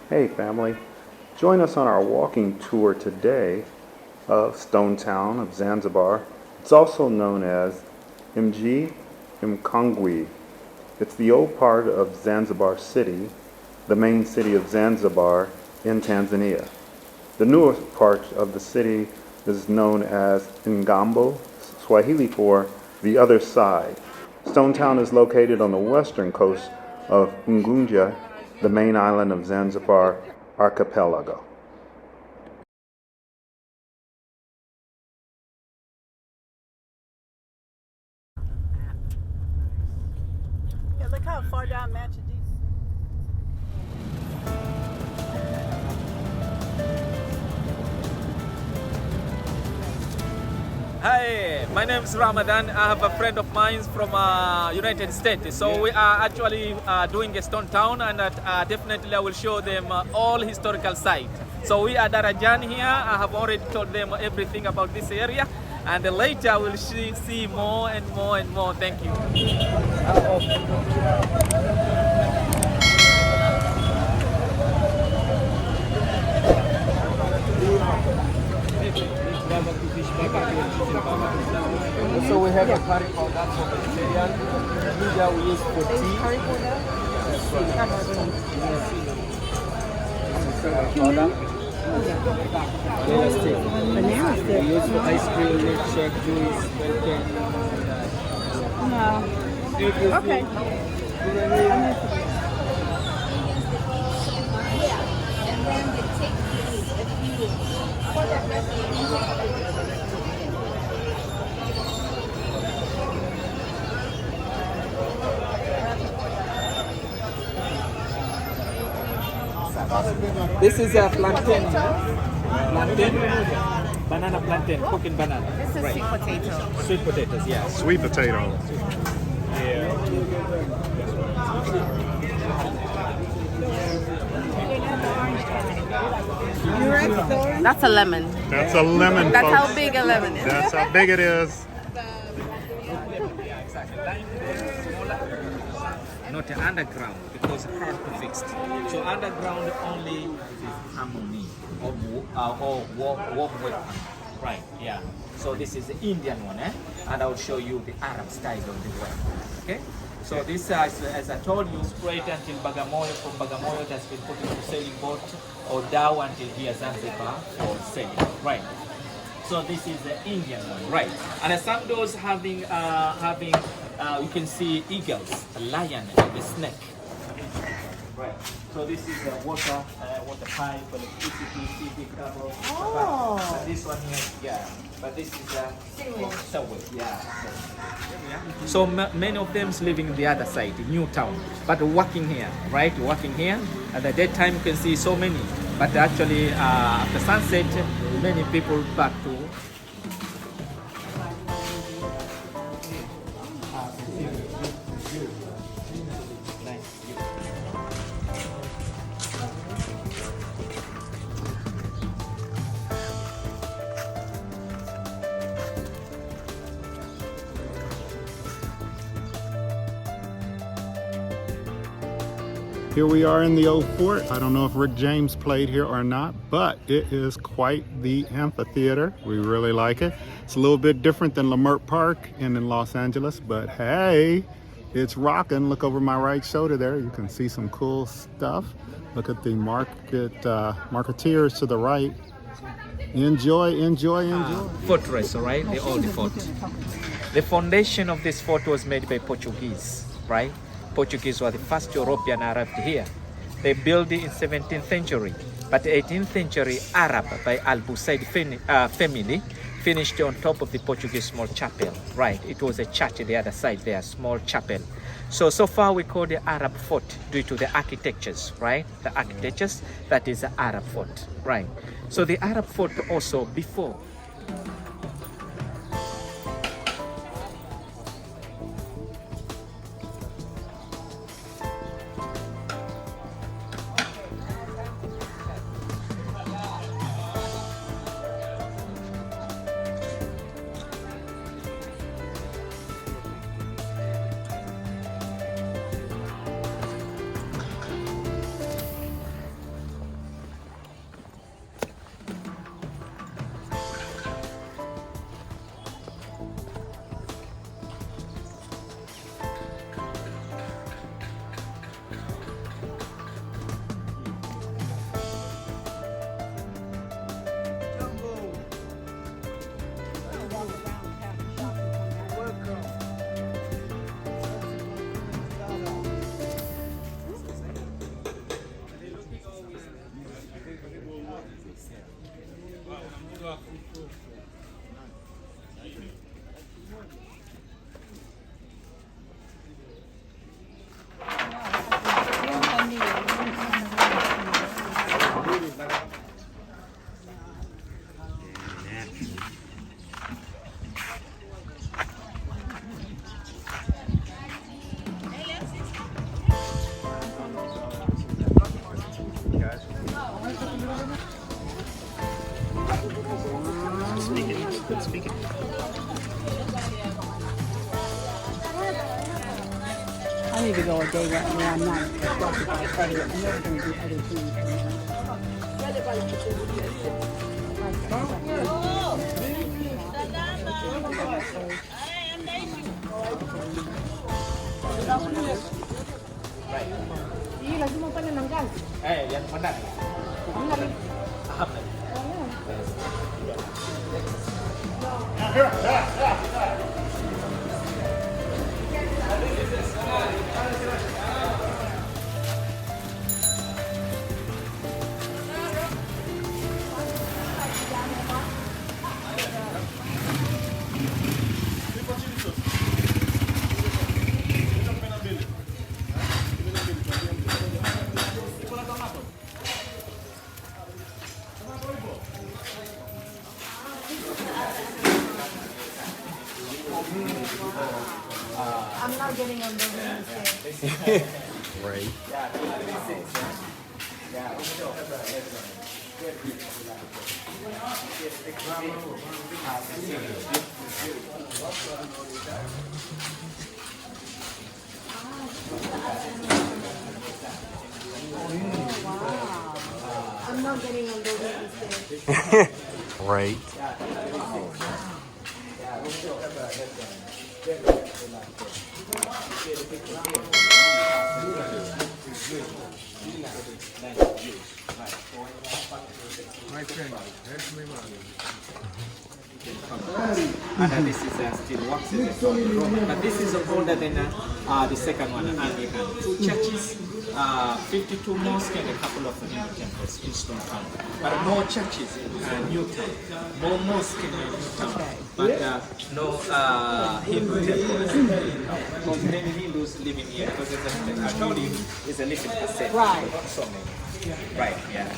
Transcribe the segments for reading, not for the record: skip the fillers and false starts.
Hey family, join us on our walking tour today of Stone Town of Zanzibar. It's also known as Mji Mkongwe. It's the old part of Zanzibar City, the main city of Zanzibar in Tanzania. The newer part of the city is known as Ngambo, Swahili for the other side. Stone Town is located on the western coast of Unguja, the main island of Zanzibar archipelago. Yeah, look how far down Mercury. Hi, my name is Ramadan. I have a friend of mine from United States. So we are actually doing a Stone Town, and definitely I will show them all historical sites. So we are Darajani here. I have already told them everything about this area, and later I will see more and more and more. Thank you. So we have a curry powder for vegetarian. Ginger we use for tea. Curry powder? Banana stick. Banana stick. We use for ice cream, milkshake, juice, milk. No. Okay. This is a plantain. Banana plantain, cooking banana. This is sweet potato. Sweet potatoes, yeah. Sweet potato. That's a lemon. That's a lemon, That's folks. how big a lemon is. That's how big it is. Not underground because hard to fix. So underground only is harmony or warm weapon. Right, yeah. So this is the Indian one, and I'll show you the Arab style of the weapon. Okay? So this, as I told you, straight until Bagamoyo. From Bagamoyo, it has been put into sailing boat or dhow until here Zanzibar for sailing. Right. So this is the Indian one, right? And some doors having you can see eagles, a lion, and a snake. Right. So this is the water pipe, electricity, TV cable. Oh. And this one here, yeah. But this is subway, yeah. So many of them is living in the other side, New Town, but working here, right? Working here. At the daytime, you can see so many. But actually, after sunset, many people back to. Here we are in the old fort. I don't know if Rick James played here or not, but it is quite the amphitheater. We really like it. It's a little bit different than Leimert Park in Los Angeles, but hey, it's rocking. Look over my right shoulder there. You can see some cool stuff. Look at the marketeers to the right. Enjoy, enjoy, enjoy. Fortress, all right? The old fort. The foundation of this fort was made by Portuguese, right? Portuguese were the first European arrived here. They built it in 17th century, but 18th century Arab by Al Busaid family finished on top of the Portuguese small chapel. Right, it was a church the other side there, small chapel. So far we call the Arab fort due to the architectures, right? The architectures, that is the Arab fort, right? So the Arab fort also before. I need to go a day where I'm not distracted by other. I'm never going to do other things. Yang mana? I'm not getting on the Right. I'm not getting on the Right. And this is still waxes, but this is older than the second one, Anglican. 2 churches, 52 mosques, and a couple of Hindu temples in Stone Town. But more churches in Newtown, more mosques in Newtown, but no Hindu temples. Because many Hindus living here, because I told you, it's a little percent. Right. Not so many. Right, yeah.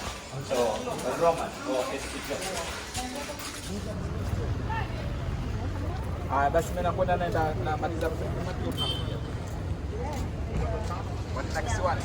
So, Roman or Ethiopian. Basi mimi nakwenda na maliza na kisiwani.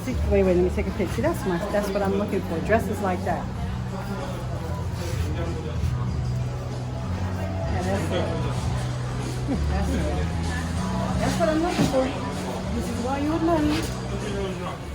See, wait, let me take a picture. That's what I'm looking for. Dresses like that. Yeah, that's it. That's it. That's what I'm looking for. This is why you would learn.